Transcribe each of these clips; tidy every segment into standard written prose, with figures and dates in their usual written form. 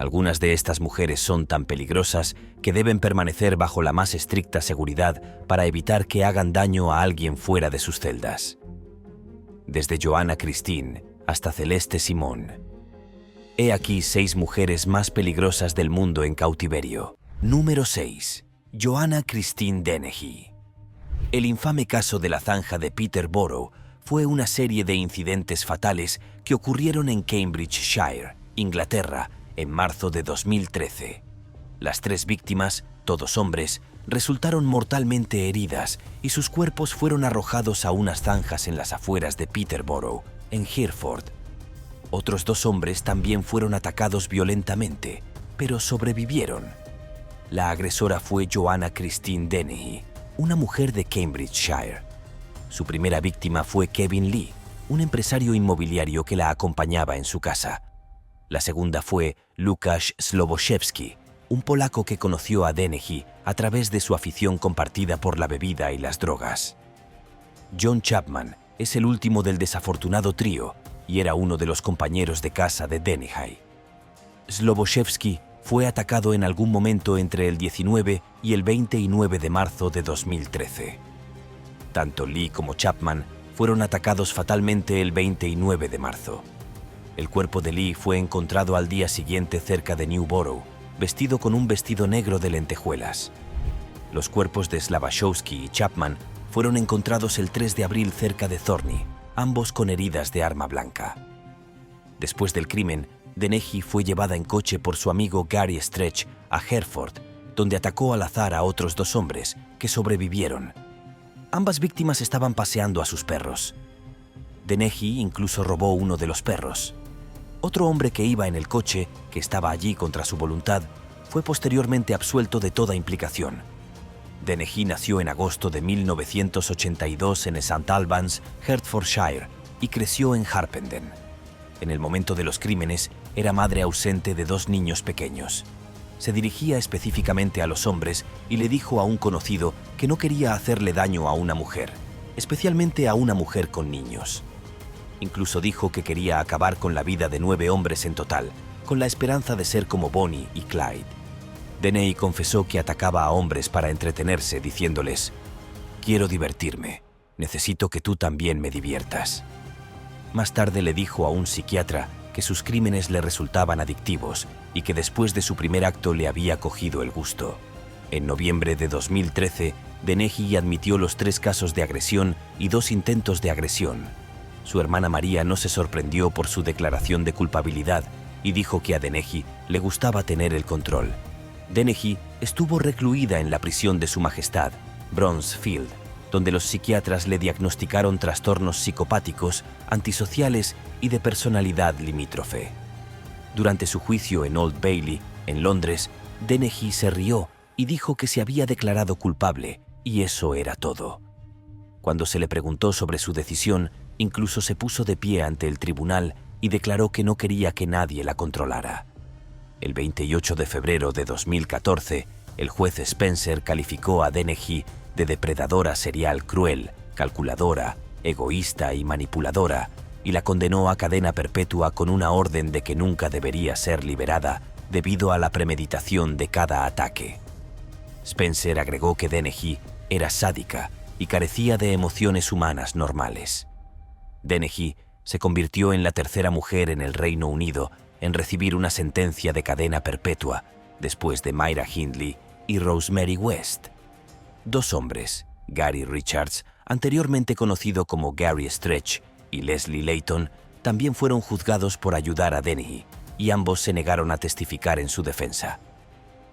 Algunas de estas mujeres son tan peligrosas que deben permanecer bajo la más estricta seguridad para evitar que hagan daño a alguien fuera de sus celdas. Desde Joanna Christine hasta Celeste Simón. He aquí 6 mujeres más peligrosas del mundo en cautiverio. Número 6. Joanna Christine Dennehy. El infame caso de la zanja de Peterborough fue una serie de incidentes fatales que ocurrieron en Cambridgeshire, Inglaterra, en marzo de 2013. Las 3 víctimas, todos hombres, resultaron mortalmente heridas y sus cuerpos fueron arrojados a unas zanjas en las afueras de Peterborough, en Hereford. Otros 2 hombres también fueron atacados violentamente, pero sobrevivieron. La agresora fue Joanna Christine Dennehy, una mujer de Cambridgeshire. Su primera víctima fue Kevin Lee, un empresario inmobiliario que la acompañaba en su casa. La segunda fue Łukasz Słowoszewski, un polaco que conoció a Dennehy a través de su afición compartida por la bebida y las drogas. John Chapman es el último del desafortunado trío y era uno de los compañeros de casa de Dennehy. Słowoszewski fue atacado en algún momento entre el 19 y el 29 de marzo de 2013. Tanto Lee como Chapman fueron atacados fatalmente el 29 de marzo. El cuerpo de Lee fue encontrado al día siguiente cerca de Newborough, vestido con un vestido negro de lentejuelas. Los cuerpos de Słowoszewski y Chapman fueron encontrados el 3 de abril cerca de Thorney, ambos con heridas de arma blanca. Después del crimen, Dennehy fue llevada en coche por su amigo Gary Stretch a Hereford, donde atacó al azar a otros 2 hombres que sobrevivieron. Ambas víctimas estaban paseando a sus perros. Dennehy incluso robó uno de los perros. Otro hombre que iba en el coche, que estaba allí contra su voluntad, fue posteriormente absuelto de toda implicación. Dennehy nació en agosto de 1982 en St Albans, Hertfordshire, y creció en Harpenden. En el momento de los crímenes, era madre ausente de 2 niños pequeños. Se dirigía específicamente a los hombres y le dijo a un conocido que no quería hacerle daño a una mujer, especialmente a una mujer con niños. Incluso dijo que quería acabar con la vida de 9 hombres en total, con la esperanza de ser como Bonnie y Clyde. Dennehy confesó que atacaba a hombres para entretenerse, diciéndoles: «Quiero divertirme, necesito que tú también me diviertas». Más tarde le dijo a un psiquiatra que sus crímenes le resultaban adictivos y que después de su primer acto le había cogido el gusto. En noviembre de 2013, Dennehy admitió los 3 casos de agresión y 2 intentos de agresión. Su hermana María no se sorprendió por su declaración de culpabilidad y dijo que a Dennehy le gustaba tener el control. Dennehy estuvo recluida en la prisión de Su Majestad, Bronzefield, donde los psiquiatras le diagnosticaron trastornos psicopáticos, antisociales y de personalidad limítrofe. Durante su juicio en Old Bailey, en Londres, Dennehy se rió y dijo que se había declarado culpable, y eso era todo. Cuando se le preguntó sobre su decisión, incluso se puso de pie ante el tribunal y declaró que no quería que nadie la controlara. El 28 de febrero de 2014, el juez Spencer calificó a Dennehy de depredadora serial cruel, calculadora, egoísta y manipuladora, y la condenó a cadena perpetua con una orden de que nunca debería ser liberada debido a la premeditación de cada ataque. Spencer agregó que Dennehy era sádica y carecía de emociones humanas normales. Dennehy se convirtió en la 3ª mujer en el Reino Unido en recibir una sentencia de cadena perpetua, después de Myra Hindley y Rosemary West. 2 hombres, Gary Richards, anteriormente conocido como Gary Stretch, y Leslie Layton, también fueron juzgados por ayudar a Dennehy, y ambos se negaron a testificar en su defensa.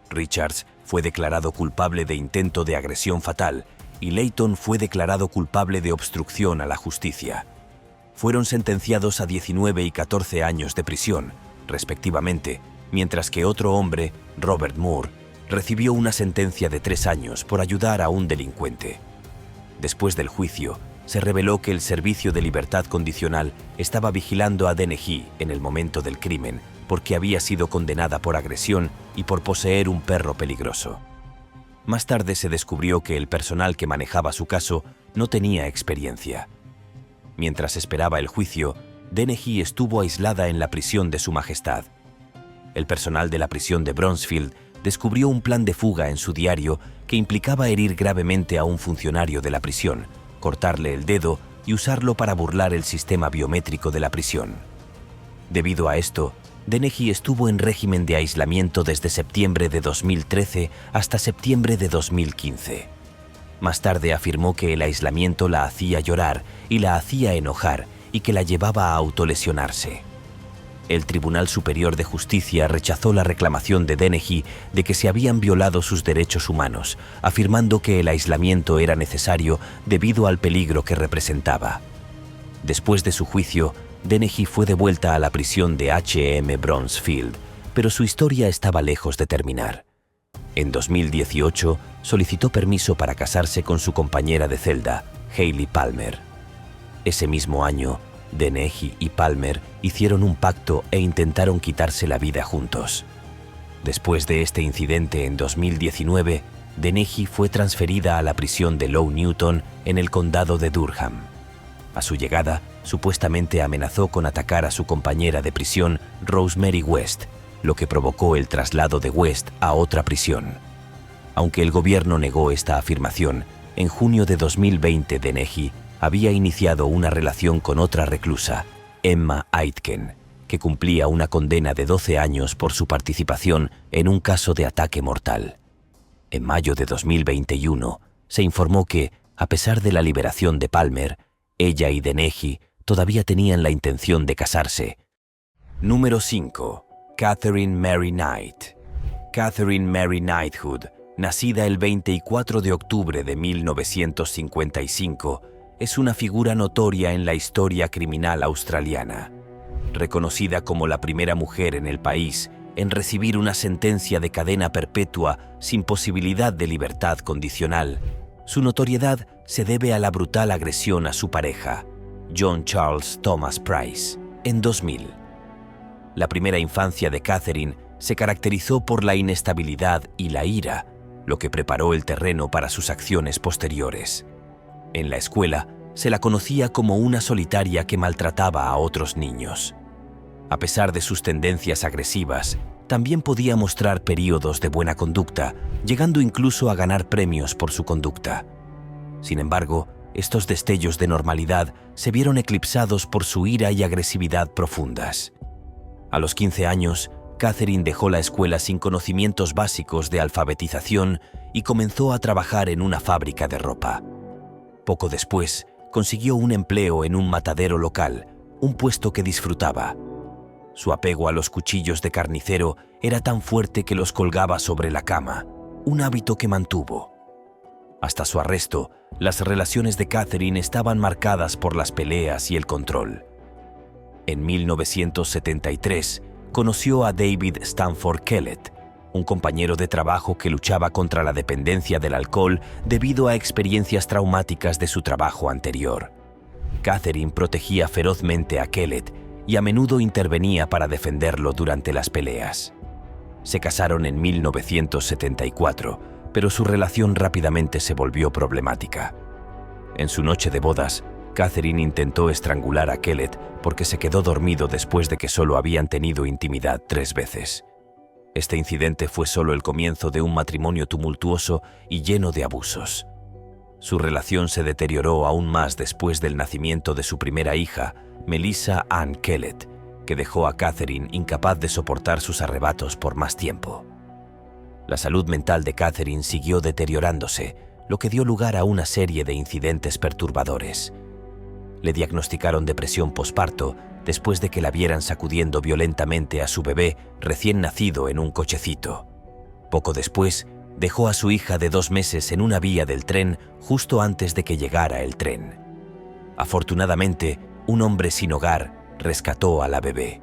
Richards fue declarado culpable de intento de agresión fatal y Layton fue declarado culpable de obstrucción a la justicia. Fueron sentenciados a 19 y 14 años de prisión, respectivamente, mientras que otro hombre, Robert Moore, recibió una sentencia de 3 años por ayudar a un delincuente. Después del juicio, se reveló que el Servicio de Libertad Condicional estaba vigilando a Dennehy en el momento del crimen porque había sido condenada por agresión y por poseer un perro peligroso. Más tarde se descubrió que el personal que manejaba su caso no tenía experiencia. Mientras esperaba el juicio, Dennehy estuvo aislada en la prisión de Su Majestad. El personal de la prisión de Bronzefield descubrió un plan de fuga en su diario que implicaba herir gravemente a un funcionario de la prisión, cortarle el dedo y usarlo para burlar el sistema biométrico de la prisión. Debido a esto, Dennehy estuvo en régimen de aislamiento desde septiembre de 2013 hasta septiembre de 2015. Más tarde afirmó que el aislamiento la hacía llorar y la hacía enojar y que la llevaba a autolesionarse. El Tribunal Superior de Justicia rechazó la reclamación de Dennehy de que se habían violado sus derechos humanos, afirmando que el aislamiento era necesario debido al peligro que representaba. Después de su juicio, Dennehy fue devuelta a la prisión de H.M. Bronzefield, pero su historia estaba lejos de terminar. En 2018, solicitó permiso para casarse con su compañera de celda, Hailey Palmer. Ese mismo año, Dennehy y Palmer hicieron un pacto e intentaron quitarse la vida juntos. Después de este incidente en 2019, Dennehy fue transferida a la prisión de Low Newton en el condado de Durham. A su llegada, supuestamente amenazó con atacar a su compañera de prisión, Rosemary West, lo que provocó el traslado de West a otra prisión. Aunque el gobierno negó esta afirmación, en junio de 2020 Dennehy había iniciado una relación con otra reclusa, Emma Aitken, que cumplía una condena de 12 años por su participación en un caso de ataque mortal. En mayo de 2021, se informó que, a pesar de la liberación de Palmer, ella y Dennehy todavía tenían la intención de casarse. Número 5. Catherine Mary Knight. Catherine Mary Knighthood, nacida el 24 de octubre de 1955, es una figura notoria en la historia criminal australiana. Reconocida como la primera mujer en el país en recibir una sentencia de cadena perpetua sin posibilidad de libertad condicional, su notoriedad se debe a la brutal agresión a su pareja, John Charles Thomas Price, en 2000. La primera infancia de Catherine se caracterizó por la inestabilidad y la ira, lo que preparó el terreno para sus acciones posteriores. En la escuela, se la conocía como una solitaria que maltrataba a otros niños. A pesar de sus tendencias agresivas, también podía mostrar períodos de buena conducta, llegando incluso a ganar premios por su conducta. Sin embargo, estos destellos de normalidad se vieron eclipsados por su ira y agresividad profundas. A los 15 años, Catherine dejó la escuela sin conocimientos básicos de alfabetización y comenzó a trabajar en una fábrica de ropa. Poco después, consiguió un empleo en un matadero local, un puesto que disfrutaba. Su apego a los cuchillos de carnicero era tan fuerte que los colgaba sobre la cama, un hábito que mantuvo. Hasta su arresto, las relaciones de Catherine estaban marcadas por las peleas y el control. En 1973, conoció a David Stanford Kellett, un compañero de trabajo que luchaba contra la dependencia del alcohol debido a experiencias traumáticas de su trabajo anterior. Catherine protegía ferozmente a Kellett y a menudo intervenía para defenderlo durante las peleas. Se casaron en 1974, pero su relación rápidamente se volvió problemática. En su noche de bodas, Catherine intentó estrangular a Kellett porque se quedó dormido después de que solo habían tenido intimidad 3 veces. Este incidente fue solo el comienzo de un matrimonio tumultuoso y lleno de abusos. Su relación se deterioró aún más después del nacimiento de su primera hija, Melissa Ann Kellett, que dejó a Catherine incapaz de soportar sus arrebatos por más tiempo. La salud mental de Catherine siguió deteriorándose, lo que dio lugar a una serie de incidentes perturbadores. Le diagnosticaron depresión posparto después de que la vieran sacudiendo violentamente a su bebé recién nacido en un cochecito. Poco después, dejó a su hija de 2 meses en una vía del tren justo antes de que llegara el tren. Afortunadamente, un hombre sin hogar rescató a la bebé.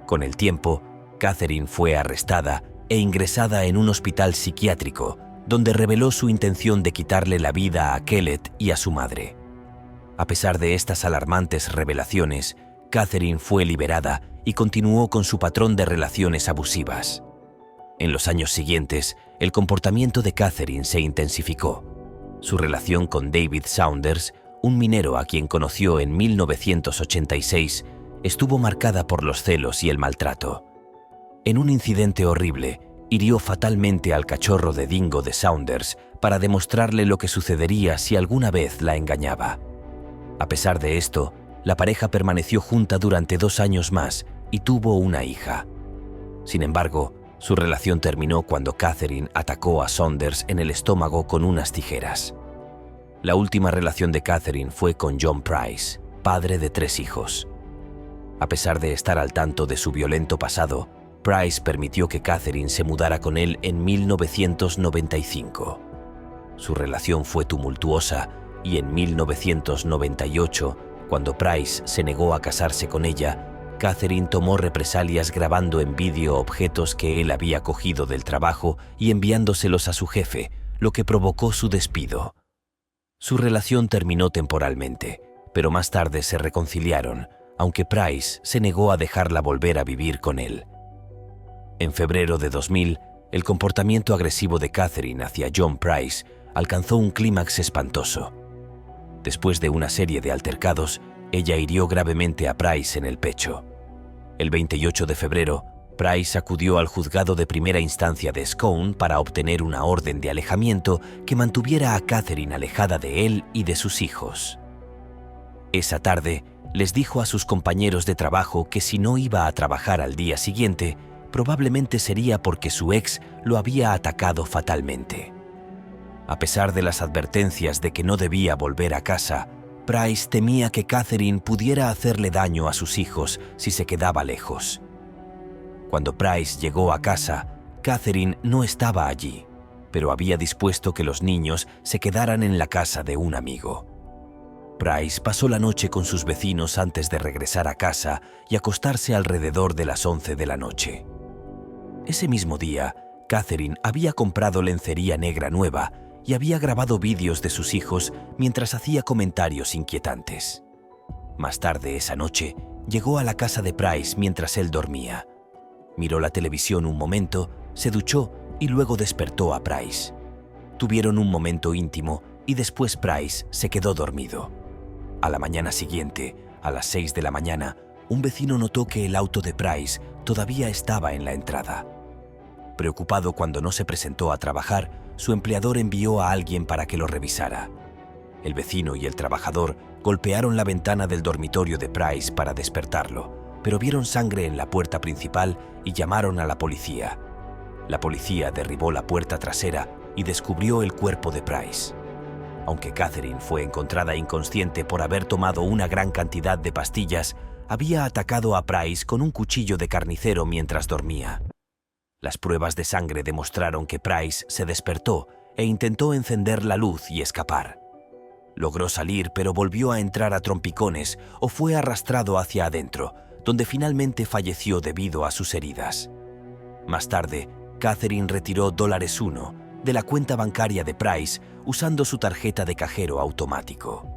Con el tiempo, Catherine fue arrestada e ingresada en un hospital psiquiátrico, donde reveló su intención de quitarle la vida a Kellett y a su madre. A pesar de estas alarmantes revelaciones, Catherine fue liberada y continuó con su patrón de relaciones abusivas. En los años siguientes, el comportamiento de Catherine se intensificó. Su relación con David Saunders, un minero a quien conoció en 1986, estuvo marcada por los celos y el maltrato. En un incidente horrible, hirió fatalmente al cachorro de dingo de Saunders para demostrarle lo que sucedería si alguna vez la engañaba. A pesar de esto, la pareja permaneció junta durante 2 años más y tuvo una hija. Sin embargo, su relación terminó cuando Catherine atacó a Saunders en el estómago con unas tijeras. La última relación de Catherine fue con John Price, padre de 3 hijos. A pesar de estar al tanto de su violento pasado, Price permitió que Catherine se mudara con él en 1995. Su relación fue tumultuosa y en 1998, cuando Price se negó a casarse con ella, Catherine tomó represalias grabando en vídeo objetos que él había cogido del trabajo y enviándoselos a su jefe, lo que provocó su despido. Su relación terminó temporalmente, pero más tarde se reconciliaron, aunque Price se negó a dejarla volver a vivir con él. En febrero de 2000, el comportamiento agresivo de Catherine hacia John Price alcanzó un clímax espantoso. Después de una serie de altercados, ella hirió gravemente a Price en el pecho. El 28 de febrero, Price acudió al juzgado de primera instancia de Scone para obtener una orden de alejamiento que mantuviera a Catherine alejada de él y de sus hijos. Esa tarde, les dijo a sus compañeros de trabajo que si no iba a trabajar al día siguiente, probablemente sería porque su ex lo había atacado fatalmente. A pesar de las advertencias de que no debía volver a casa, Price temía que Catherine pudiera hacerle daño a sus hijos si se quedaba lejos. Cuando Price llegó a casa, Catherine no estaba allí, pero había dispuesto que los niños se quedaran en la casa de un amigo. Price pasó la noche con sus vecinos antes de regresar a casa y acostarse alrededor de las 11 de la noche. Ese mismo día, Catherine había comprado lencería negra nueva y había grabado vídeos de sus hijos mientras hacía comentarios inquietantes. Más tarde esa noche, llegó a la casa de Price mientras él dormía. Miró la televisión un momento, se duchó y luego despertó a Price. Tuvieron un momento íntimo y después Price se quedó dormido. A la mañana siguiente, a las 6 de la mañana, un vecino notó que el auto de Price todavía estaba en la entrada. Preocupado cuando no se presentó a trabajar, su empleador envió a alguien para que lo revisara. El vecino y el trabajador golpearon la ventana del dormitorio de Price para despertarlo, pero vieron sangre en la puerta principal y llamaron a la policía. La policía derribó la puerta trasera y descubrió el cuerpo de Price. Aunque Catherine fue encontrada inconsciente por haber tomado una gran cantidad de pastillas, había atacado a Price con un cuchillo de carnicero mientras dormía. Las pruebas de sangre demostraron que Price se despertó e intentó encender la luz y escapar. Logró salir, pero volvió a entrar a trompicones o fue arrastrado hacia adentro, donde finalmente falleció debido a sus heridas. Más tarde, Catherine retiró $1 de la cuenta bancaria de Price usando su tarjeta de cajero automático.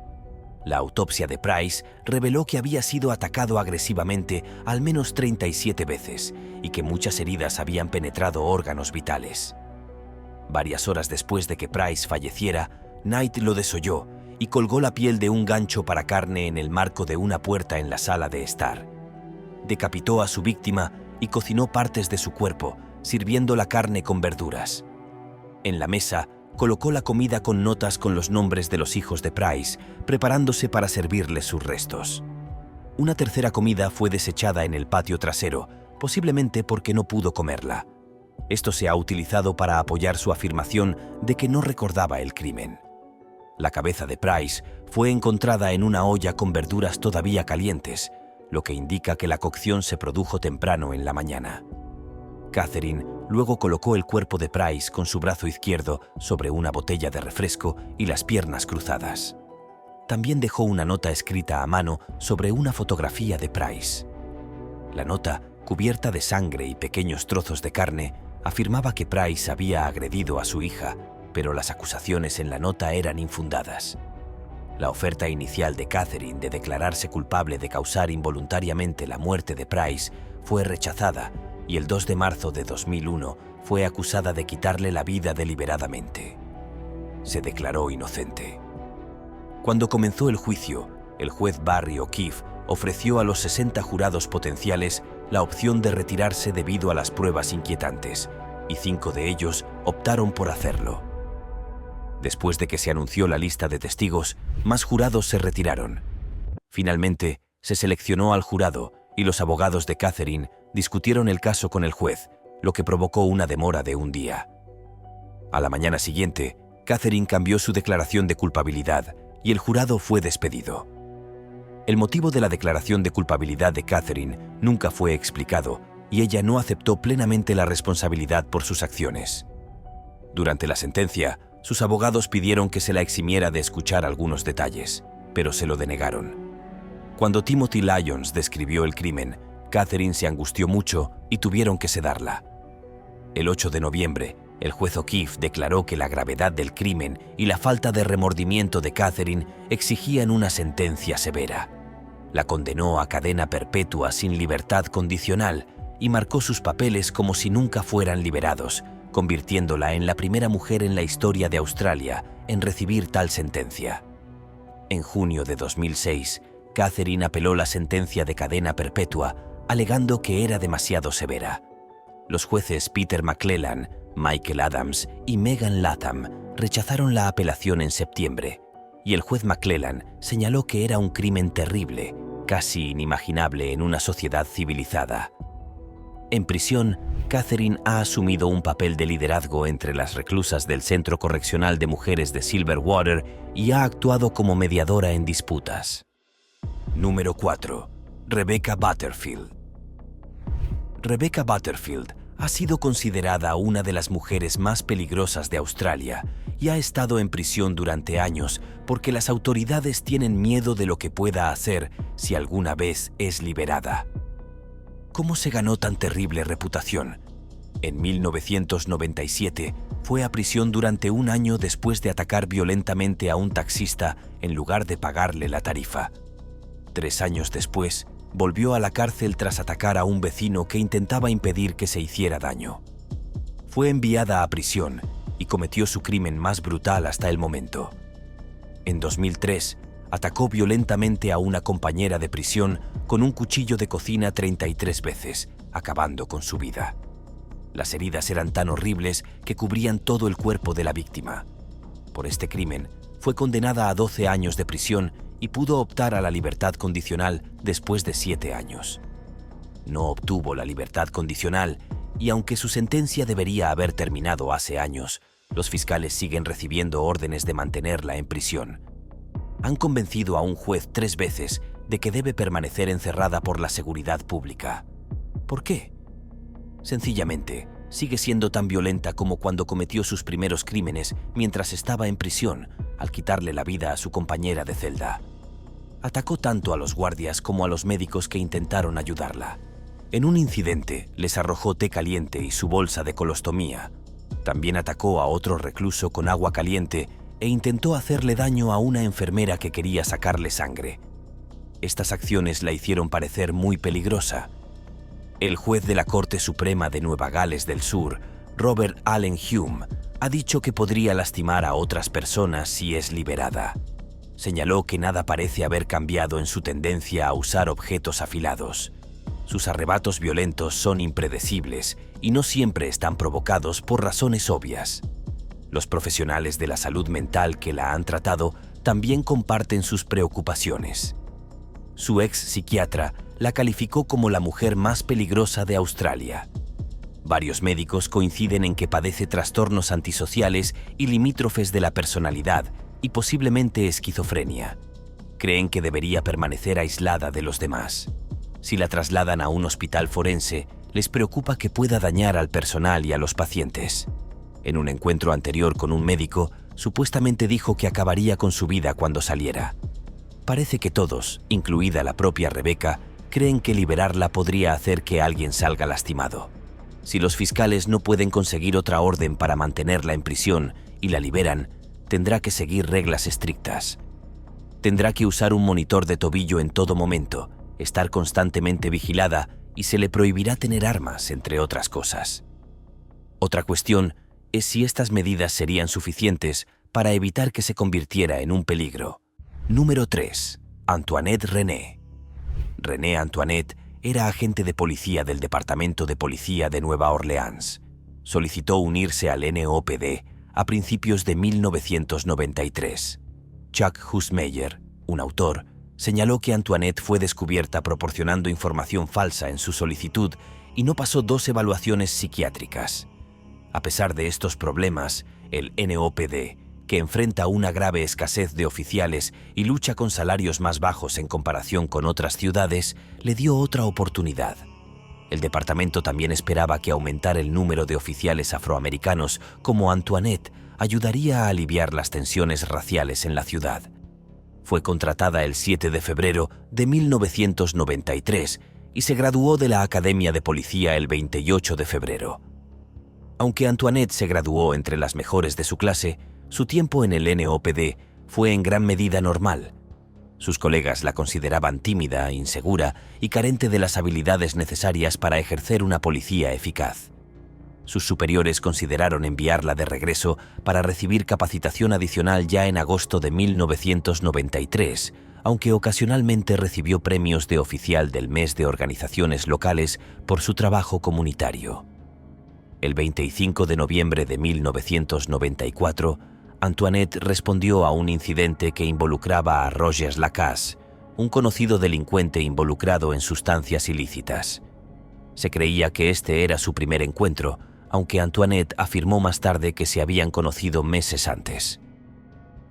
La autopsia de Price reveló que había sido atacado agresivamente al menos 37 veces y que muchas heridas habían penetrado órganos vitales. Varias horas después de que Price falleciera, Knight lo desolló y colgó la piel de un gancho para carne en el marco de una puerta en la sala de estar. Decapitó a su víctima y cocinó partes de su cuerpo, sirviendo la carne con verduras. En la mesa, colocó la comida con notas con los nombres de los hijos de Price, preparándose para servirles sus restos. Una tercera comida fue desechada en el patio trasero, posiblemente porque no pudo comerla. Esto se ha utilizado para apoyar su afirmación de que no recordaba el crimen. La cabeza de Price fue encontrada en una olla con verduras todavía calientes, lo que indica que la cocción se produjo temprano en la mañana. Catherine luego colocó el cuerpo de Price con su brazo izquierdo sobre una botella de refresco y las piernas cruzadas. También dejó una nota escrita a mano sobre una fotografía de Price. La nota, cubierta de sangre y pequeños trozos de carne, afirmaba que Price había agredido a su hija, pero las acusaciones en la nota eran infundadas. La oferta inicial de Catherine de declararse culpable de causar involuntariamente la muerte de Price fue rechazada y el 2 de marzo de 2001 fue acusada de quitarle la vida deliberadamente. Se declaró inocente. Cuando comenzó el juicio, el juez Barry O'Keefe ofreció a los 60 jurados potenciales la opción de retirarse debido a las pruebas inquietantes, y 5 de ellos optaron por hacerlo. Después de que se anunció la lista de testigos, más jurados se retiraron. Finalmente, se seleccionó al jurado y los abogados de Catherine discutieron el caso con el juez, lo que provocó una demora de un día. A la mañana siguiente, Catherine cambió su declaración de culpabilidad y el jurado fue despedido. El motivo de la declaración de culpabilidad de Catherine nunca fue explicado y ella no aceptó plenamente la responsabilidad por sus acciones. Durante la sentencia, sus abogados pidieron que se la eximiera de escuchar algunos detalles, pero se lo denegaron. Cuando Timothy Lyons describió el crimen, Catherine se angustió mucho y tuvieron que sedarla. El 8 de noviembre, el juez O'Keefe declaró que la gravedad del crimen y la falta de remordimiento de Catherine exigían una sentencia severa. La condenó a cadena perpetua sin libertad condicional y marcó sus papeles como si nunca fueran liberados, convirtiéndola en la primera mujer en la historia de Australia en recibir tal sentencia. En junio de 2006, Catherine apeló la sentencia de cadena perpetua, alegando que era demasiado severa. Los jueces Peter McClellan, Michael Adams y Megan Latham rechazaron la apelación en septiembre, y el juez McClellan señaló que era un crimen terrible, casi inimaginable en una sociedad civilizada. En prisión, Catherine ha asumido un papel de liderazgo entre las reclusas del Centro Correccional de Mujeres de Silverwater y ha actuado como mediadora en disputas. Número 4. Rebecca Butterfield. Rebecca Butterfield ha sido considerada una de las mujeres más peligrosas de Australia y ha estado en prisión durante años porque las autoridades tienen miedo de lo que pueda hacer si alguna vez es liberada. ¿Cómo se ganó tan terrible reputación? En 1997 fue a prisión durante un año después de atacar violentamente a un taxista en lugar de pagarle la tarifa. 3 años después, volvió a la cárcel tras atacar a un vecino que intentaba impedir que se hiciera daño. Fue enviada a prisión y cometió su crimen más brutal hasta el momento. En 2003, atacó violentamente a una compañera de prisión con un cuchillo de cocina 33 veces, acabando con su vida. Las heridas eran tan horribles que cubrían todo el cuerpo de la víctima. Por este crimen, fue condenada a 12 años de prisión y pudo optar a la libertad condicional después de 7 años. No obtuvo la libertad condicional y aunque su sentencia debería haber terminado hace años, los fiscales siguen recibiendo órdenes de mantenerla en prisión. Han convencido a un juez 3 veces de que debe permanecer encerrada por la seguridad pública. ¿Por qué? Sencillamente, sigue siendo tan violenta como cuando cometió sus primeros crímenes mientras estaba en prisión, al quitarle la vida a su compañera de celda. Atacó tanto a los guardias como a los médicos que intentaron ayudarla. En un incidente, les arrojó té caliente y su bolsa de colostomía. También atacó a otro recluso con agua caliente e intentó hacerle daño a una enfermera que quería sacarle sangre. Estas acciones la hicieron parecer muy peligrosa. El juez de la Corte Suprema de Nueva Gales del Sur, Robert Allen Hume, ha dicho que podría lastimar a otras personas si es liberada. Señaló que nada parece haber cambiado en su tendencia a usar objetos afilados. Sus arrebatos violentos son impredecibles y no siempre están provocados por razones obvias. Los profesionales de la salud mental que la han tratado también comparten sus preocupaciones. Su ex psiquiatra la calificó como la mujer más peligrosa de Australia. Varios médicos coinciden en que padece trastornos antisociales y limítrofes de la personalidad y posiblemente esquizofrenia. Creen que debería permanecer aislada de los demás. Si la trasladan a un hospital forense, les preocupa que pueda dañar al personal y a los pacientes. En un encuentro anterior con un médico, supuestamente dijo que acabaría con su vida cuando saliera. Parece que todos, incluida la propia Rebecca, creen que liberarla podría hacer que alguien salga lastimado. Si los fiscales no pueden conseguir otra orden para mantenerla en prisión y la liberan, tendrá que seguir reglas estrictas. Tendrá que usar un monitor de tobillo en todo momento, estar constantemente vigilada y se le prohibirá tener armas, entre otras cosas. Otra cuestión es si estas medidas serían suficientes para evitar que se convirtiera en un peligro. Número 3. Antoinette René. René Antoinette era agente de policía del Departamento de Policía de Nueva Orleans. Solicitó unirse al NOPD a principios de 1993. Chuck Husmeyer, un autor, señaló que Antoinette fue descubierta proporcionando información falsa en su solicitud y no pasó 2 evaluaciones psiquiátricas. A pesar de estos problemas, el NOPD, que enfrenta una grave escasez de oficiales y lucha con salarios más bajos en comparación con otras ciudades, le dio otra oportunidad. El departamento también esperaba que aumentar el número de oficiales afroamericanos como Antoinette ayudaría a aliviar las tensiones raciales en la ciudad. Fue contratada el 7 de febrero de 1993 y se graduó de la Academia de Policía el 28 de febrero. Aunque Antoinette se graduó entre las mejores de su clase, su tiempo en el NOPD fue en gran medida normal. Sus colegas la consideraban tímida, insegura y carente de las habilidades necesarias para ejercer una policía eficaz. Sus superiores consideraron enviarla de regreso para recibir capacitación adicional ya en agosto de 1993, aunque ocasionalmente recibió premios de oficial del mes de organizaciones locales por su trabajo comunitario. El 25 de noviembre de 1994, Antoinette respondió a un incidente que involucraba a Rogers Lacasse, un conocido delincuente involucrado en sustancias ilícitas. Se creía que este era su primer encuentro, aunque Antoinette afirmó más tarde que se habían conocido meses antes.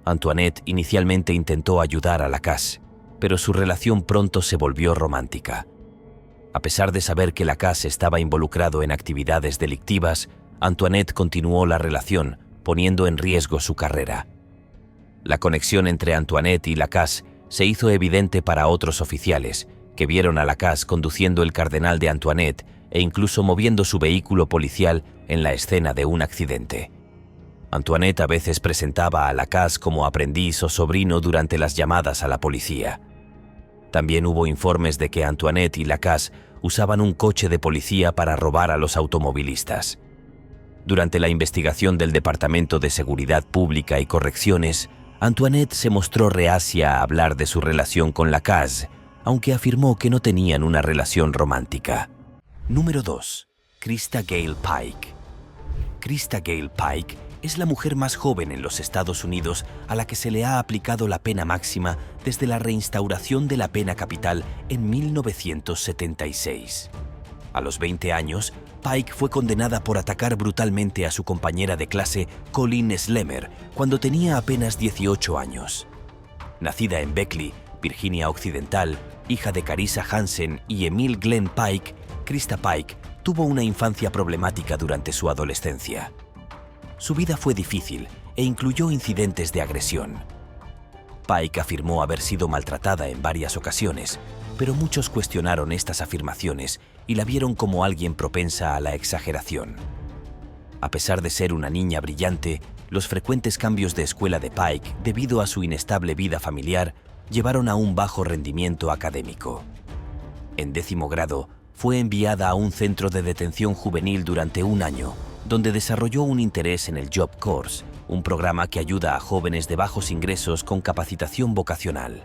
Antoinette inicialmente intentó ayudar a Lacasse, pero su relación pronto se volvió romántica. A pesar de saber que Lacasse estaba involucrado en actividades delictivas, Antoinette continuó la relación, poniendo en riesgo su carrera. La conexión entre Antoinette y Lacasse se hizo evidente para otros oficiales, que vieron a Lacasse conduciendo el Cardenal de Antoinette e incluso moviendo su vehículo policial en la escena de un accidente. Antoinette a veces presentaba a Lacasse como aprendiz o sobrino durante las llamadas a la policía. También hubo informes de que Antoinette y Lacasse usaban un coche de policía para robar a los automovilistas. Durante la investigación del Departamento de Seguridad Pública y Correcciones, Antoinette se mostró reacia a hablar de su relación con Lacasse, aunque afirmó que no tenían una relación romántica. Número 2. Krista Gale Pike. Krista Gale Pike es la mujer más joven en los Estados Unidos a la que se le ha aplicado la pena máxima desde la reinstauración de la pena capital en 1976. A los 20 años, Pike fue condenada por atacar brutalmente a su compañera de clase, Colleen Slemmer, cuando tenía apenas 18 años. Nacida en Beckley, Virginia Occidental, hija de Carissa Hansen y Emil Glenn Pike, Krista Pike tuvo una infancia problemática durante su adolescencia. Su vida fue difícil e incluyó incidentes de agresión. Pike afirmó haber sido maltratada en varias ocasiones, pero muchos cuestionaron estas afirmaciones y la vieron como alguien propensa a la exageración. A pesar de ser una niña brillante, los frecuentes cambios de escuela de Pike, debido a su inestable vida familiar, llevaron a un bajo rendimiento académico. En 10º grado, fue enviada a un centro de detención juvenil durante un año, donde desarrolló un interés en el Job Course, un programa que ayuda a jóvenes de bajos ingresos con capacitación vocacional.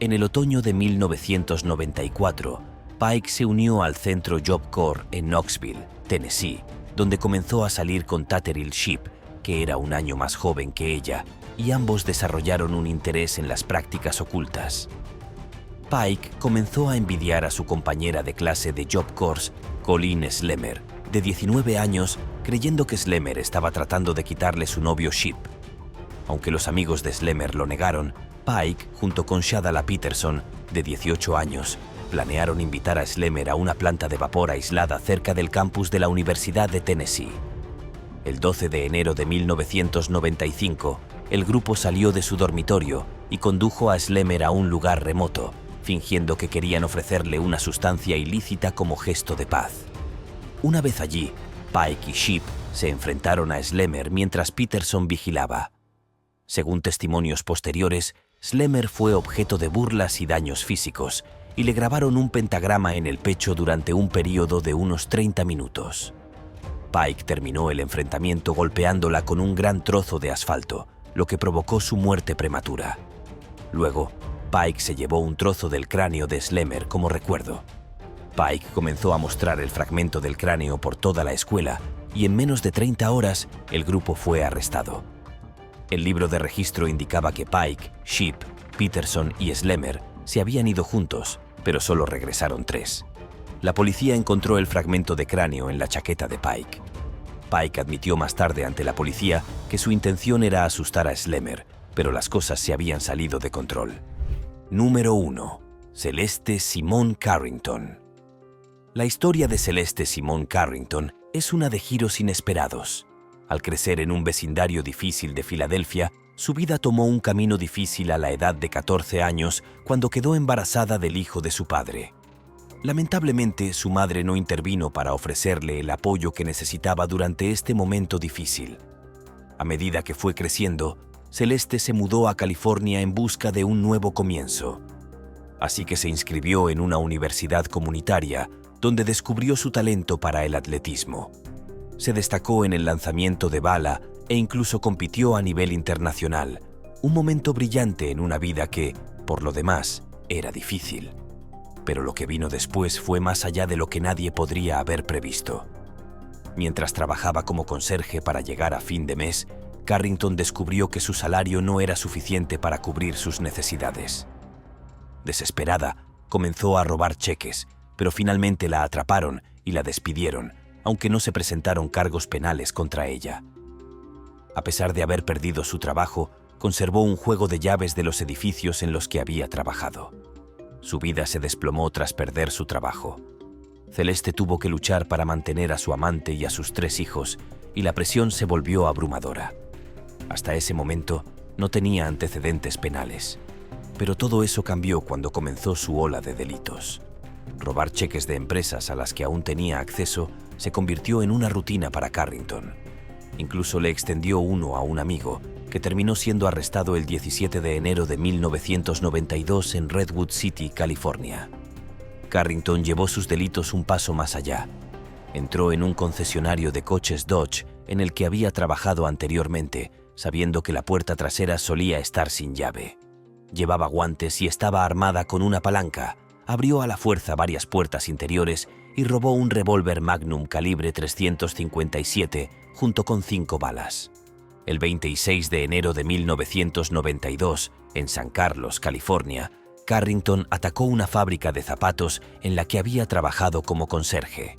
En el otoño de 1994, Pike se unió al centro Job Corps en Knoxville, Tennessee, donde comenzó a salir con Tatteril Sheep, que era un año más joven que ella, y ambos desarrollaron un interés en las prácticas ocultas. Pike comenzó a envidiar a su compañera de clase de Job Corps, Colleen Slemmer, de 19 años, creyendo que Slemmer estaba tratando de quitarle su novio Sheep. Aunque los amigos de Slemmer lo negaron, Pike, junto con Shadala Peterson, de 18 años, planearon invitar a Slemmer a una planta de vapor aislada cerca del campus de la Universidad de Tennessee. El 12 de enero de 1995, el grupo salió de su dormitorio y condujo a Slemmer a un lugar remoto, fingiendo que querían ofrecerle una sustancia ilícita como gesto de paz. Una vez allí, Pike y Sheep se enfrentaron a Slemmer mientras Peterson vigilaba. Según testimonios posteriores, Slemmer fue objeto de burlas y daños físicos, y le grabaron un pentagrama en el pecho durante un período de unos 30 minutos. Pike terminó el enfrentamiento golpeándola con un gran trozo de asfalto, lo que provocó su muerte prematura. Luego, Pike se llevó un trozo del cráneo de Slemmer como recuerdo. Pike comenzó a mostrar el fragmento del cráneo por toda la escuela y en menos de 30 horas el grupo fue arrestado. El libro de registro indicaba que Pike, Shipp, Peterson y Slemer se habían ido juntos, pero solo regresaron 3. La policía encontró el fragmento de cráneo en la chaqueta de Pike. Pike admitió más tarde ante la policía que su intención era asustar a Slemer, pero las cosas se habían salido de control. Número 1. Celeste Simone Carrington. La historia de Celeste Simone Carrington es una de giros inesperados. Al crecer en un vecindario difícil de Filadelfia, su vida tomó un camino difícil a la edad de 14 años cuando quedó embarazada del hijo de su padre. Lamentablemente, su madre no intervino para ofrecerle el apoyo que necesitaba durante este momento difícil. A medida que fue creciendo, Celeste se mudó a California en busca de un nuevo comienzo. Así que se inscribió en una universidad comunitaria, donde descubrió su talento para el atletismo. Se destacó en el lanzamiento de bala e incluso compitió a nivel internacional, un momento brillante en una vida que, por lo demás, era difícil. Pero lo que vino después fue más allá de lo que nadie podría haber previsto. Mientras trabajaba como conserje para llegar a fin de mes, Carrington descubrió que su salario no era suficiente para cubrir sus necesidades. Desesperada, comenzó a robar cheques, pero finalmente la atraparon y la despidieron, aunque no se presentaron cargos penales contra ella. A pesar de haber perdido su trabajo, conservó un juego de llaves de los edificios en los que había trabajado. Su vida se desplomó tras perder su trabajo. Celeste tuvo que luchar para mantener a su amante y a sus 3 hijos, y la presión se volvió abrumadora. Hasta ese momento, no tenía antecedentes penales. Pero todo eso cambió cuando comenzó su ola de delitos. Robar cheques de empresas a las que aún tenía acceso se convirtió en una rutina para Carrington. Incluso le extendió uno a un amigo, que terminó siendo arrestado el 17 de enero de 1992 en Redwood City, California. Carrington llevó sus delitos un paso más allá. Entró en un concesionario de coches Dodge en el que había trabajado anteriormente, sabiendo que la puerta trasera solía estar sin llave. Llevaba guantes y estaba armada con una palanca. Abrió a la fuerza varias puertas interiores y robó un revólver Magnum calibre .357 junto con 5 balas. El 26 de enero de 1992, en San Carlos, California, Carrington atacó una fábrica de zapatos en la que había trabajado como conserje.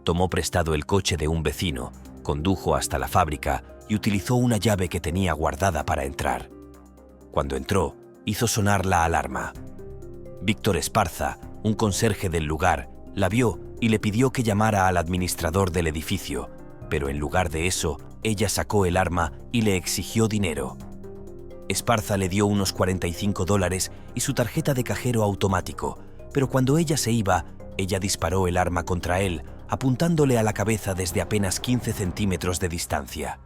Tomó prestado el coche de un vecino, condujo hasta la fábrica y utilizó una llave que tenía guardada para entrar. Cuando entró, hizo sonar la alarma. Víctor Esparza, un conserje del lugar, la vio y le pidió que llamara al administrador del edificio, pero en lugar de eso, ella sacó el arma y le exigió dinero. Esparza le dio unos $45 y su tarjeta de cajero automático, pero cuando ella se iba, ella disparó el arma contra él, apuntándole a la cabeza desde apenas 15 centímetros de distancia.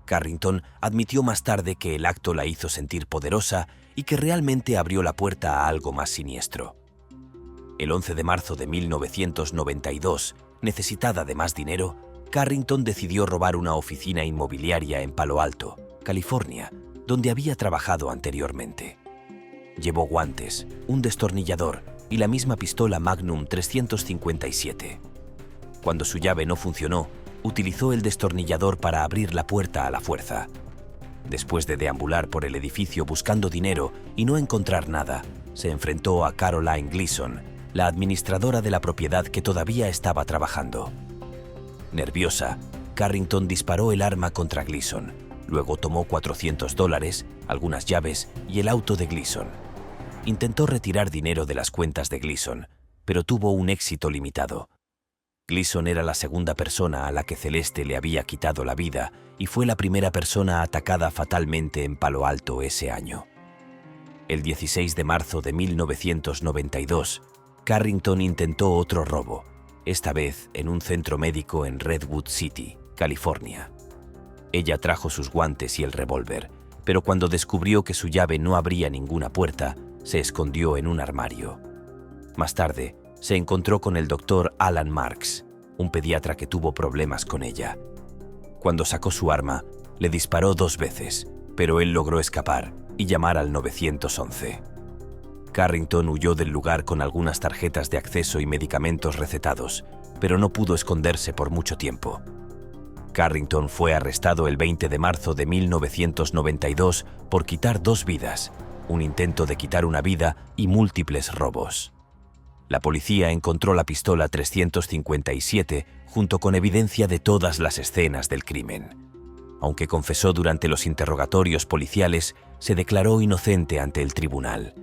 Carrington admitió más tarde que el acto la hizo sentir poderosa y que realmente abrió la puerta a algo más siniestro. El 11 de marzo de 1992, necesitada de más dinero, Carrington decidió robar una oficina inmobiliaria en Palo Alto, California, donde había trabajado anteriormente. Llevó guantes, un destornillador y la misma pistola Magnum 357. Cuando su llave no funcionó, utilizó el destornillador para abrir la puerta a la fuerza. Después de deambular por el edificio buscando dinero y no encontrar nada, se enfrentó a Caroline Gleason, la administradora de la propiedad que todavía estaba trabajando. Nerviosa, Carrington disparó el arma contra Gleason. Luego tomó $400, algunas llaves y el auto de Gleason. Intentó retirar dinero de las cuentas de Gleason, pero tuvo un éxito limitado. Gleason era la segunda persona a la que Celeste le había quitado la vida y fue la primera persona atacada fatalmente en Palo Alto ese año. El 16 de marzo de 1992, Carrington intentó otro robo, esta vez en un centro médico en Redwood City, California. Ella trajo sus guantes y el revólver, pero cuando descubrió que su llave no abría ninguna puerta, se escondió en un armario. Más tarde, se encontró con el doctor Alan Marks, un pediatra que tuvo problemas con ella. Cuando sacó su arma, le disparó 2 veces, pero él logró escapar y llamar al 911. Carrington huyó del lugar con algunas tarjetas de acceso y medicamentos recetados, pero no pudo esconderse por mucho tiempo. Carrington fue arrestado el 20 de marzo de 1992 por quitar 2 vidas, un intento de quitar una vida y múltiples robos. La policía encontró la pistola 357 junto con evidencia de todas las escenas del crimen. Aunque confesó durante los interrogatorios policiales, se declaró inocente ante el tribunal.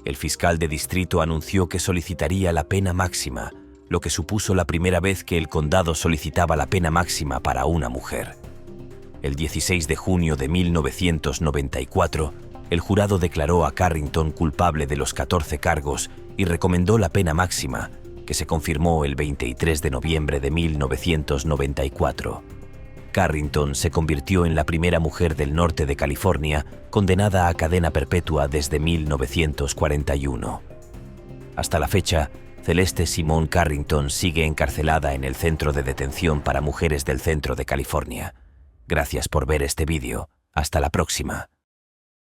El fiscal de distrito anunció que solicitaría la pena máxima, lo que supuso la primera vez que el condado solicitaba la pena máxima para una mujer. El 16 de junio de 1994, el jurado declaró a Carrington culpable de los 14 cargos y recomendó la pena máxima, que se confirmó el 23 de noviembre de 1994. Carrington se convirtió en la primera mujer del norte de California condenada a cadena perpetua desde 1941. Hasta la fecha, Celeste Simone Carrington sigue encarcelada en el Centro de Detención para Mujeres del Centro de California. Gracias por ver este vídeo. Hasta la próxima.